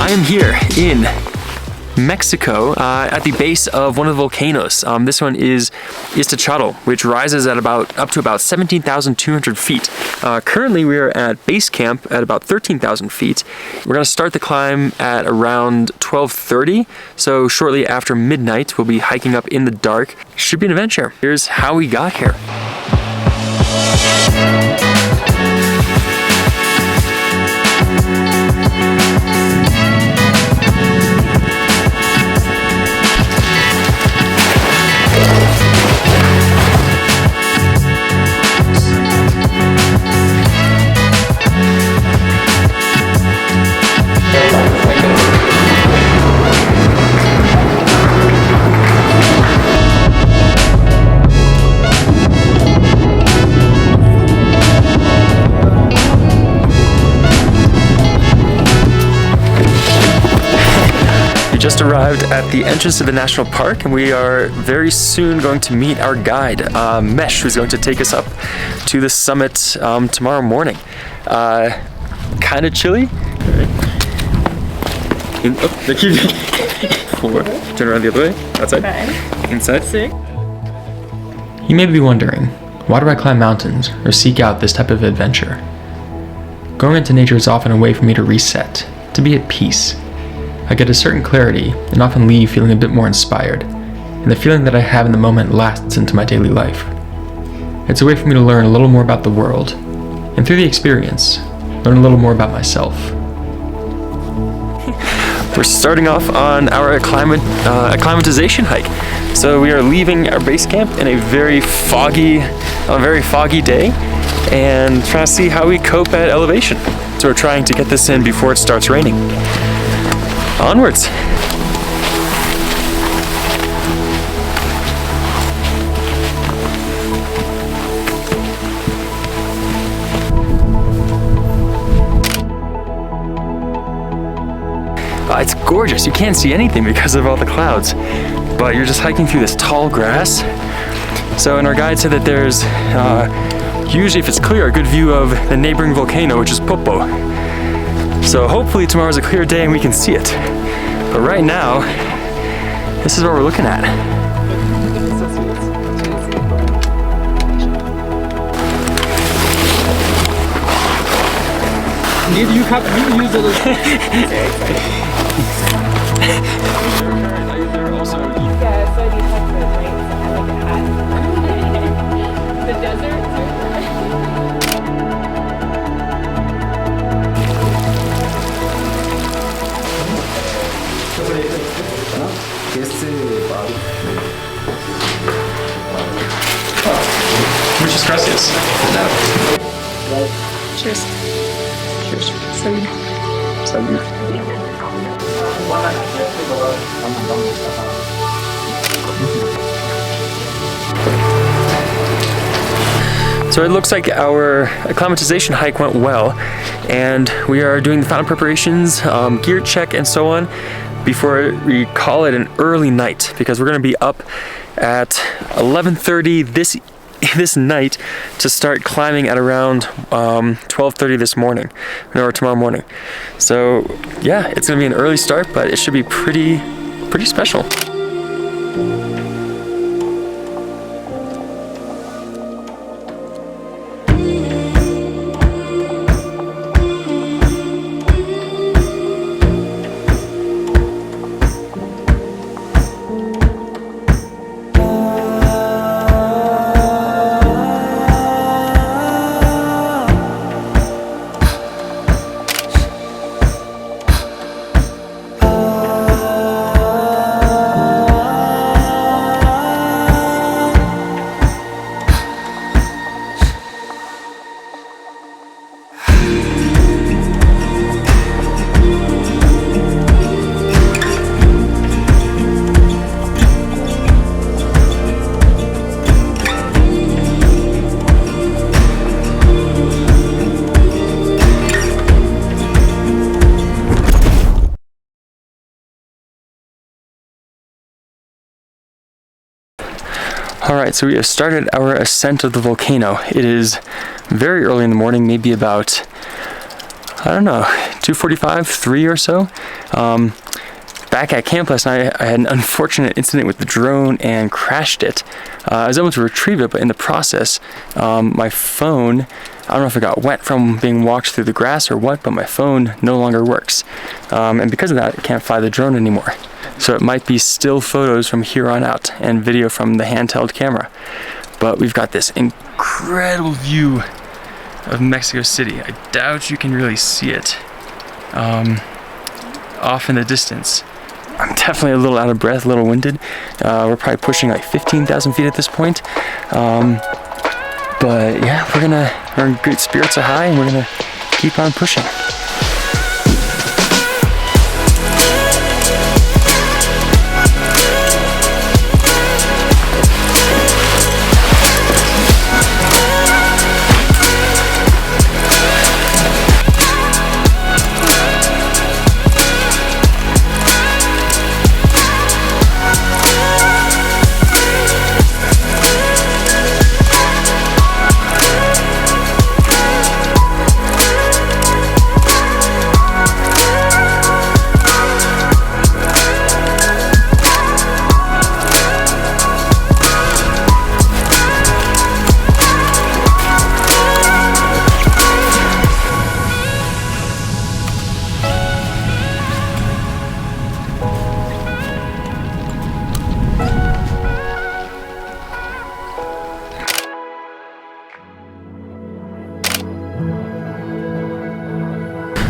I am here in Mexico at the base of one of the volcanoes. This one is Iztaccihuatl, which rises at up to about 17,200 feet. Currently we are at base camp at about 13,000 feet. We're going to start the climb at around 12:30, so shortly after midnight we'll be hiking up in the dark. Should be an adventure. Here's how we got here. We just arrived at the entrance of the national park, and we are very soon going to meet our guide, Mesh, who's going to take us up to the summit tomorrow morning. Kind of chilly. Forward. Turn around the other way. Outside. Okay. Inside. Sick. You may be wondering, why do I climb mountains or seek out this type of adventure? Going into nature is often a way for me to reset, to be at peace. I get a certain clarity and often leave feeling a bit more inspired, and the feeling that I have in the moment lasts into my daily life. It's a way for me to learn a little more about the world, and through the experience, learn a little more about myself. We're starting off on our acclimatization hike. So we are leaving our base camp in a very foggy day, and trying to see how we cope at elevation. So we're trying to get this in before it starts raining. Onwards. It's gorgeous. You can't see anything because of all the clouds, but you're just hiking through this tall grass. So, and our guide said that there's usually, if it's clear, a good view of the neighboring volcano, which is Popo. So hopefully tomorrow's a clear day and we can see it. But right now, this is what we're looking at. You use it as... Yeah, so you touch the right, so I like a hat. The desert. Muchas gracias. Cheers. Cheers. Salud. Salud. So it looks like our acclimatization hike went well, and we are doing the final preparations, gear check and so on, before we call it an early night, because we're going to be up at 11:30 this night to start climbing at around 12:30 this morning, or tomorrow morning. So yeah, it's going to be an early start, but it should be pretty special. Alright, so we have started our ascent of the volcano. It is very early in the morning, maybe about, I don't know, 2:45, 3 or so. Back at camp last night, I had an unfortunate incident with the drone and crashed it. I was able to retrieve it, but in the process, my phone, I don't know if it got wet from being walked through the grass or what, but my phone no longer works. And because of that, I can't fly the drone anymore. So it might be still photos from here on out and video from the handheld camera. But we've got this incredible view of Mexico City. I doubt you can really see it off in the distance. I'm definitely a little out of breath, a little winded. We're probably pushing like 15,000 feet at this point. But yeah, we're in good spirits are high, and we're gonna keep on pushing.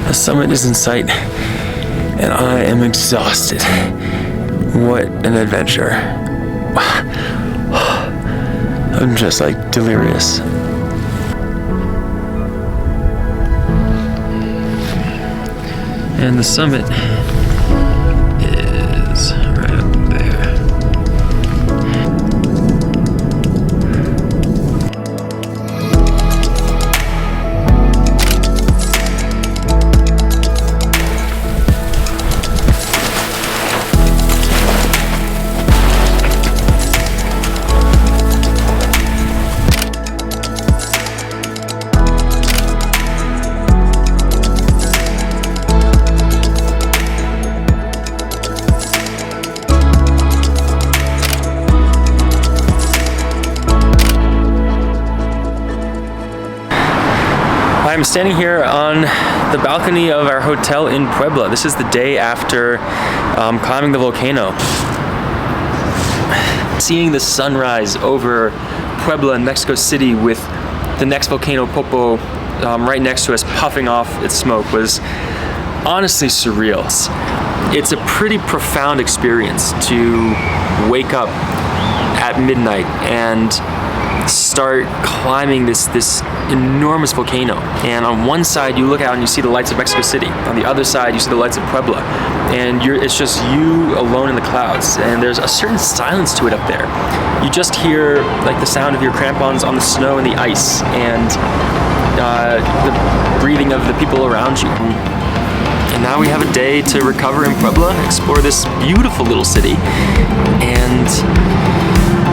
The summit is in sight, and I am exhausted. What an adventure. I'm just like delirious. And the summit is right up there. I'm standing here on the balcony of our hotel in Puebla. This is the day after climbing the volcano. Seeing the sunrise over Puebla and Mexico City with the next volcano, Popo, right next to us puffing off its smoke was honestly surreal. It's a pretty profound experience to wake up at midnight and start climbing this enormous volcano, and on one side you look out and you see the lights of Mexico City, on the other side you see the lights of Puebla, and it's just you alone in the clouds, and there's a certain silence to it up there. You just hear like the sound of your crampons on the snow and the ice, and the breathing of the people around you. And now we have a day to recover in Puebla, explore this beautiful little city, and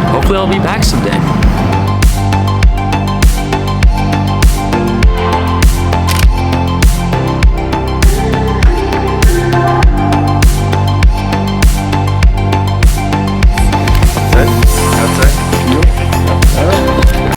hopefully I'll be back someday.